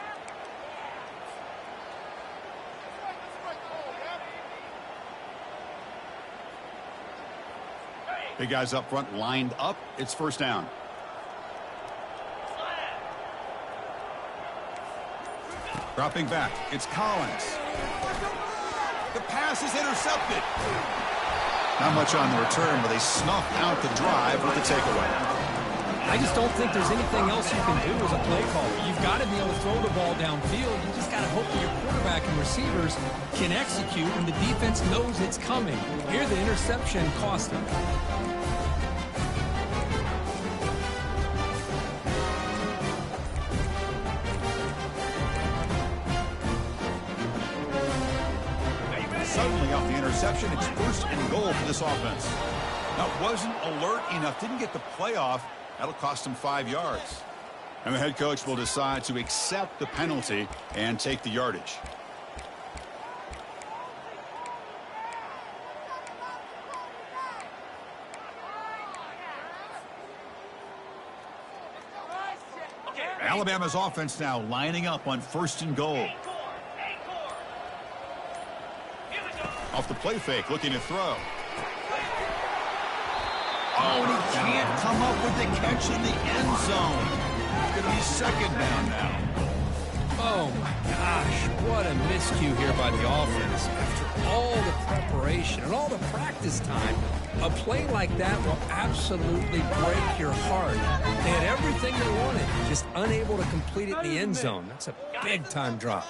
Big guys up front lined up. It's first down. Dropping back, it's Collins. The pass is intercepted. Not much on the return, but they snuff out the drive with the takeaway. I just don't think there's anything else you can do as a play caller. You've got to be able to throw the ball downfield. You just got to hope that your quarterback and receivers can execute when the defense knows it's coming. Here, the interception cost him. Suddenly off the interception, it's 1st and goal for this offense. That wasn't alert enough, didn't get the play off. That'll cost him 5 yards. And the head coach will decide to accept the penalty and take the yardage. Alabama's offense now lining up on 1st and goal. Off the play fake, looking to throw. Oh, and he can't come up with the catch in the end zone. It's going to be 2nd down now. Oh, my gosh. What a miscue here by the offense. After all the preparation and all the practice time, a play like that will absolutely break your heart. They had everything they wanted, just unable to complete it in the end zone. That's a big-time drop.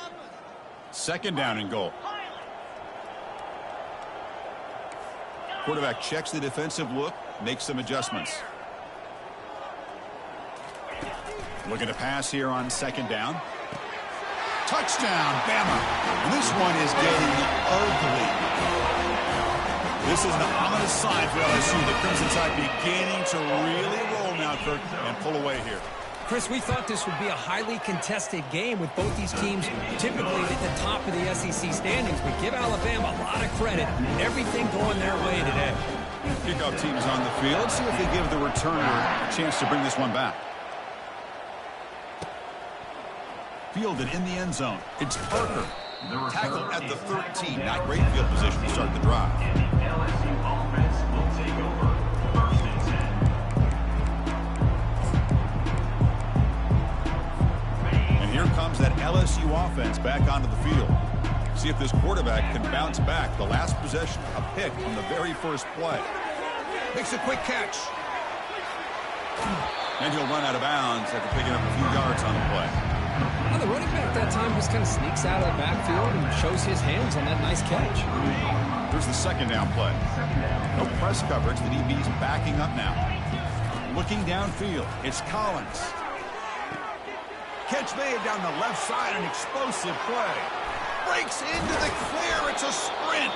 2nd down and goal. Quarterback checks the defensive look, makes some adjustments. Looking to pass here on 2nd down. Touchdown, Bama. And this one is getting ugly. This is an ominous sign for LSU. The Crimson Tide beginning to really roll now, Kirk, and pull away here. Chris, we thought this would be a highly contested game with both these teams typically at the top of the SEC standings. We give Alabama a lot of credit. Everything going their way today. Kickoff teams on the field. See if they give the returner a chance to bring this one back. Fielded in the end zone. It's Parker. Tackle at the 13. Not great field position to start the drive. LSU offense will take over 1st and 10. And here comes that LSU offense back onto the field. See if this quarterback can bounce back. The last possession, a pick on the very first play. Makes a quick catch. And he'll run out of bounds after picking up a few yards on the play. Well, the running back that time just kind of sneaks out of the backfield and shows his hands on that nice catch. There's the 2nd down play. No press coverage. The DB's backing up now. Looking downfield. It's Collins. Catch made down the left side. An explosive play. Breaks into the clear. It's a sprint.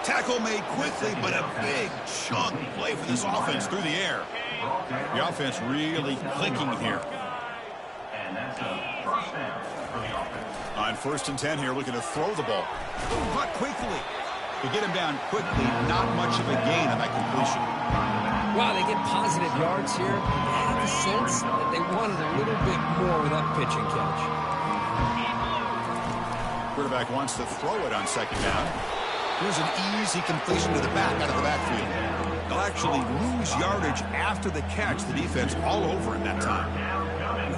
Tackle made quickly, but a big chunk play for this offense through the air. The offense really clicking here. And that's a 1st down for the offense. On 1st and 10 here, looking to throw the ball. But quickly. To get him down quickly, not much of a gain on that completion. Wow, they get positive yards here. They had the sense that they wanted a little bit more with that pitch and catch. Quarterback wants to throw it on 2nd down. Here's an easy completion to the back out of the backfield. They'll actually lose yardage after the catch. The defense all over him that time.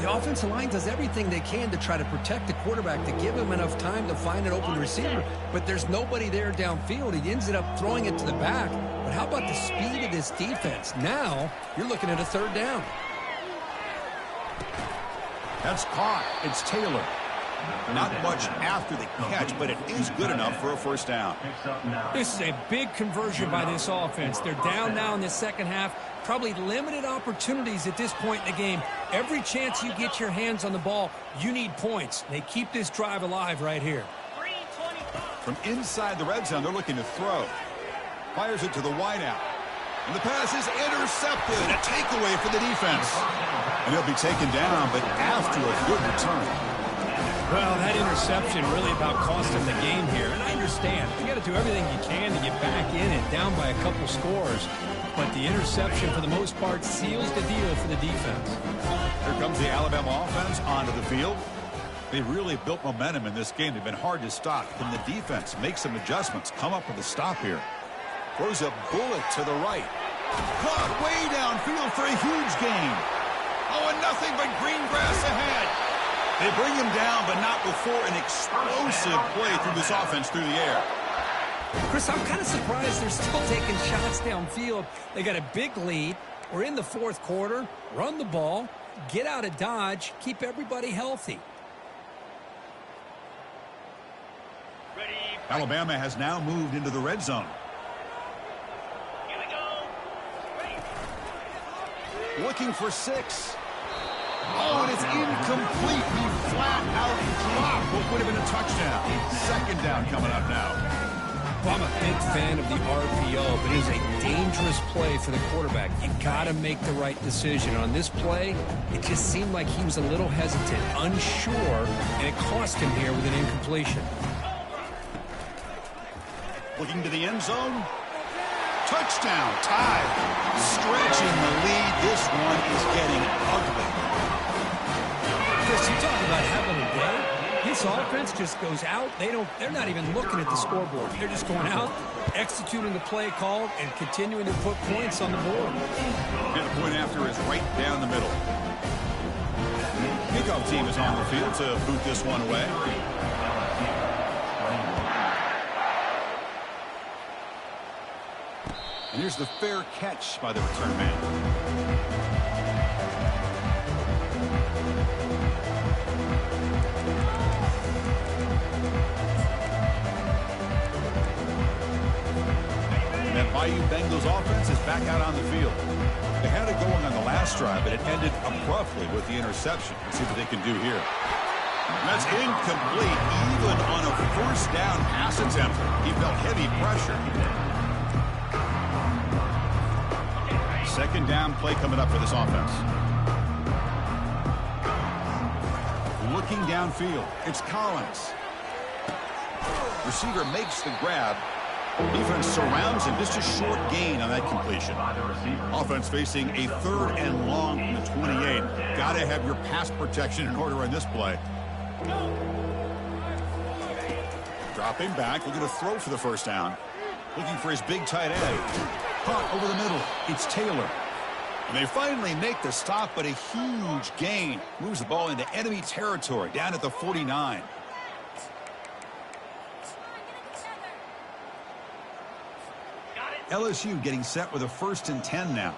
The offensive line does everything they can to try to protect the quarterback, to give him enough time to find an open receiver, but there's nobody there downfield. He ends up throwing it to the back. But how about the speed of this defense? Now you're looking at a 3rd down. That's caught. It's Taylor. Not much after the catch, but it is good enough for a 1st down. This is a big conversion by this offense. They're down now in the 2nd half. Probably limited opportunities at this point in the game. Every chance you get your hands on the ball, you need points. They keep this drive alive right here. From inside the red zone, they're looking to throw. Fires it to the wideout. And the pass is intercepted. A takeaway for the defense. And he'll be taken down, but after a good return. Well, that interception really about cost him the game here. And I understand. You got to do everything you can to get back in and down by a couple scores. But the interception, for the most part, seals the deal for the defense. Here comes the Alabama offense onto the field. They really built momentum in this game. They've been hard to stop. Can the defense make some adjustments, come up with a stop here? Throws a bullet to the right. Caught way downfield for a huge gain. Oh, and nothing but green grass ahead. They bring him down, but not before an explosive play through this offense through the air. Chris, I'm kind of surprised they're still taking shots downfield. They got a big lead. We're in the 4th quarter. Run the ball, get out of Dodge, keep everybody healthy. Alabama has now moved into the red zone. Looking for 6. Oh, and it's incomplete. He flat out dropped what would have been a touchdown. Second down coming up now. Well, I'm a big fan of the RPO, but it is a dangerous play for the quarterback. You got to make the right decision. On this play, it just seemed like he was a little hesitant, unsure, and it cost him here with an incompletion. Looking to the end zone. Touchdown, tied. Stretching the lead. This one is getting ugly. Chris, you talk about having a day. This offense just goes out. They're not even looking at the scoreboard. They're just going out, executing the play called, and continuing to put points on the board. And the point after is right down the middle. Kickoff team is on the field to boot this one away. And here's the fair catch by the return man. Bayou Bengals offense is back out on the field. They had it going on the last drive, but it ended abruptly with the interception. Let's see what they can do here. And that's incomplete, even on a first down pass attempt. He felt heavy pressure. Second down play coming up for this offense. Looking downfield, it's Collins. Receiver makes the grab. Defense surrounds him. Just a short gain on that completion. Offense facing a 3rd and long from the 28. Got to have your pass protection in order on this play. Dropping back, looking to throw for the first down. Looking for his big tight end. Caught over the middle. It's Taylor. And they finally make the stop, but a huge gain. Moves the ball into enemy territory, down at the 49. LSU getting set with a 1st and 10 now.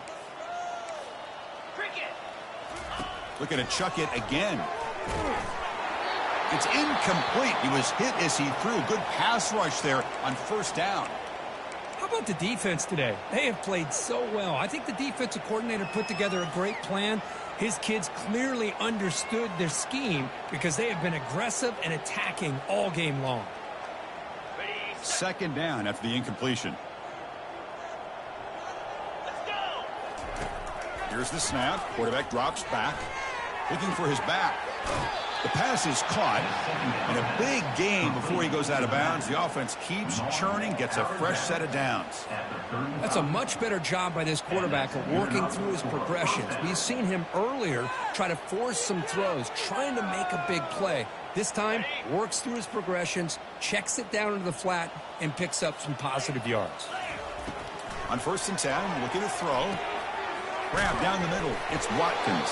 Looking to chuck it again. It's incomplete. He was hit as he threw. Good pass rush there on first down. How about the defense today? They have played so well. I think the defensive coordinator put together a great plan. His kids clearly understood their scheme because they have been aggressive and attacking all game long. Second down after the incompletion. Here's the snap. Quarterback drops back. Looking for his back. The pass is caught. And a big gain before he goes out of bounds. The offense keeps churning, gets a fresh set of downs. That's a much better job by this quarterback of working through his progressions. We've seen him earlier try to force some throws, trying to make a big play. This time, works through his progressions, checks it down into the flat, and picks up some positive yards. On 1st and 10, looking to throw. Grab down the middle. It's Watkins.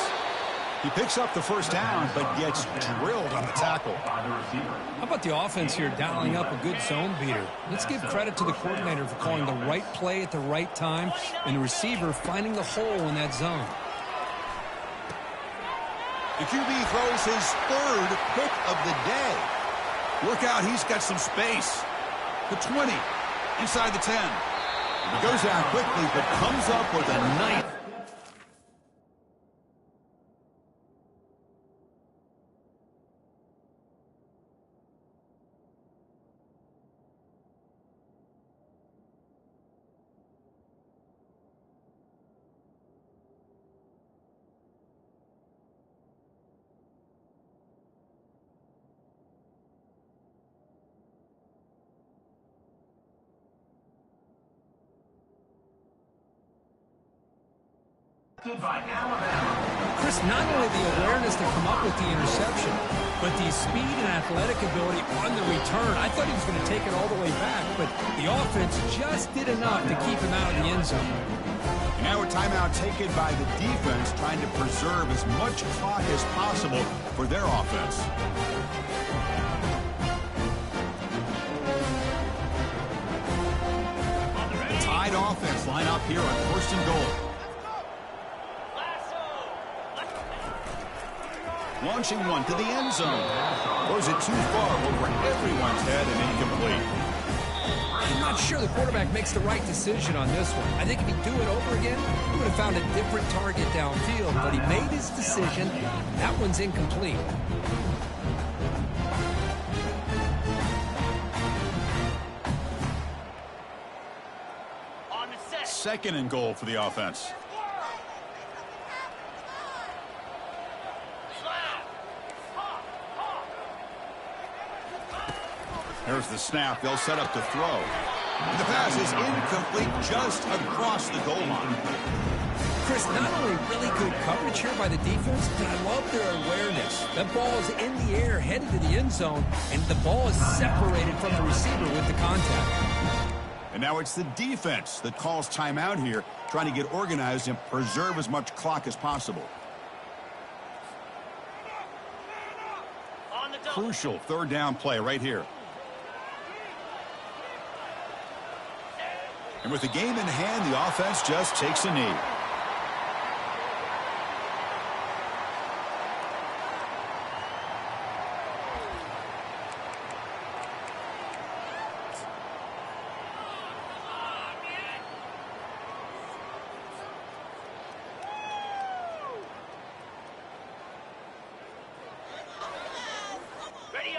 He picks up the first down, but gets drilled on the tackle. How about the offense here dialing up a good zone beater? Let's give credit to the coordinator for calling the right play at the right time and the receiver finding the hole in that zone. The QB throws his 3rd pick of the day. Look out, he's got some space. The 20, inside the 10. He goes down quickly, but comes up with a knife. By Alabama. Chris, not only the awareness to come up with the interception, but the speed and athletic ability on the return. I thought he was going to take it all the way back, but the offense just did enough to keep him out of the end zone. And now a timeout taken by the defense, trying to preserve as much clock as possible for their offense. Tied offense line up here on 1st and goal. Launching one to the end zone. Throws it too far over everyone's head and incomplete. not sure the quarterback makes the right decision on this one. I think if he'd do it over again, he would have found a different target downfield, but he made his decision. That one's incomplete. Second and goal for the offense. Here's the snap. They'll set up to throw. And the pass is incomplete just across the goal line. Chris, not only really good coverage here by the defense, but I love their awareness. That ball is in the air, headed to the end zone, and the ball is separated from the receiver with the contact. And now it's the defense that calls timeout here, trying to get organized and preserve as much clock as possible. Crucial third down play right here. And with the game in hand, the offense just takes a knee.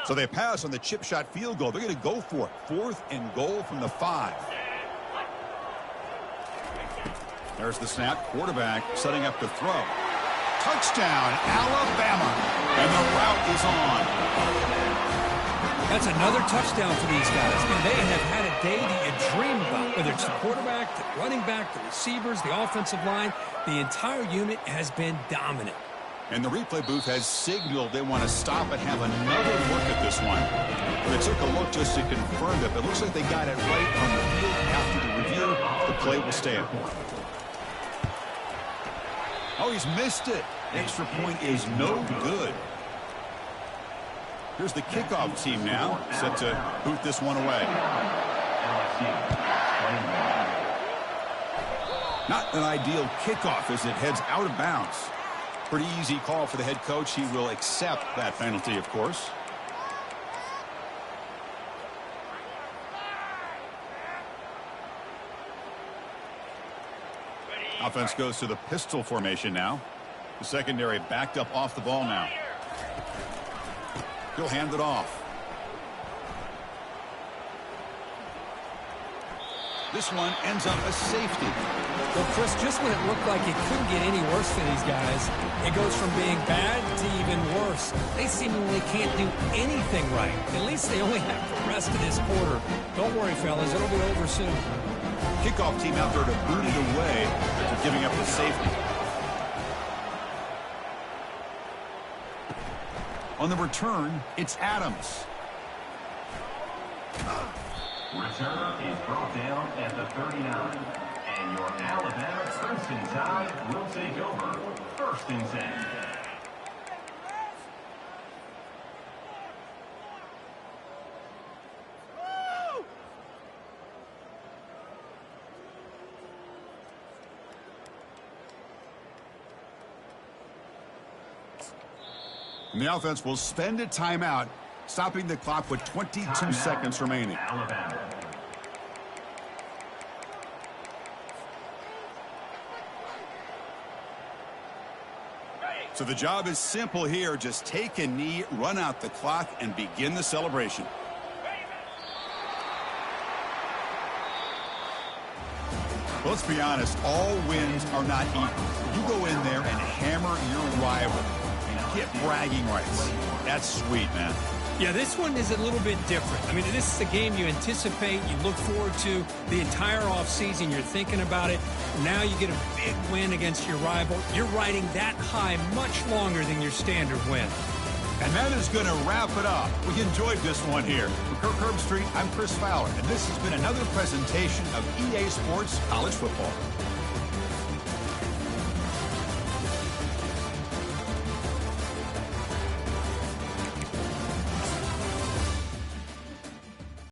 So they pass on the chip shot field goal. They're going to go for it. 4th and goal from the 5. There's the snap. Quarterback setting up to throw. Touchdown, Alabama. And the route is on. That's another touchdown for these guys. I mean, they have had a day that you dream about, whether it's the quarterback, the running back, the receivers, the offensive line. The entire unit has been dominant. And the replay booth has signaled they want to stop and have another look at this one. They took a look just to confirm it, but it looks like they got it right on the field. After the review, the play will stand. Oh, he's missed it. Extra point is no good. Here's the kickoff team now, set to boot this one away. Not an ideal kickoff as it heads out of bounds. Pretty easy call for the head coach. He will accept that penalty, of course. Offense goes to the pistol formation now. The secondary backed up off the ball now. He'll hand it off. This one ends up a safety. Well, Chris, just when it looked like it couldn't get any worse for these guys, it goes from being bad to even worse. They seemingly can't do anything right. At least they only have the rest of this quarter. Don't worry, fellas. It'll be over soon. Kickoff team out there to boot it away after giving up the safety. On the return, it's Adams. Return is brought down at the 39. And your Alabama Crimson Tide will take over 1st and 10. And the offense will spend a timeout, stopping the clock with 22 seconds remaining. Alabama. So the job is simple here. Just take a knee, run out the clock, and begin the celebration. Well, let's be honest, all wins are not equal. You go in there and hammer your rival and get bragging rights. That's sweet, man. Yeah, this one is a little bit different. I mean, this is a game you anticipate, you look forward to the entire offseason. You're thinking about it. Now you get a big win against your rival. You're riding that high much longer than your standard win. And that is going to wrap it up. We enjoyed this one here. From Kirk Herbstreit, I'm Chris Fowler, and this has been another presentation of EA Sports College Football.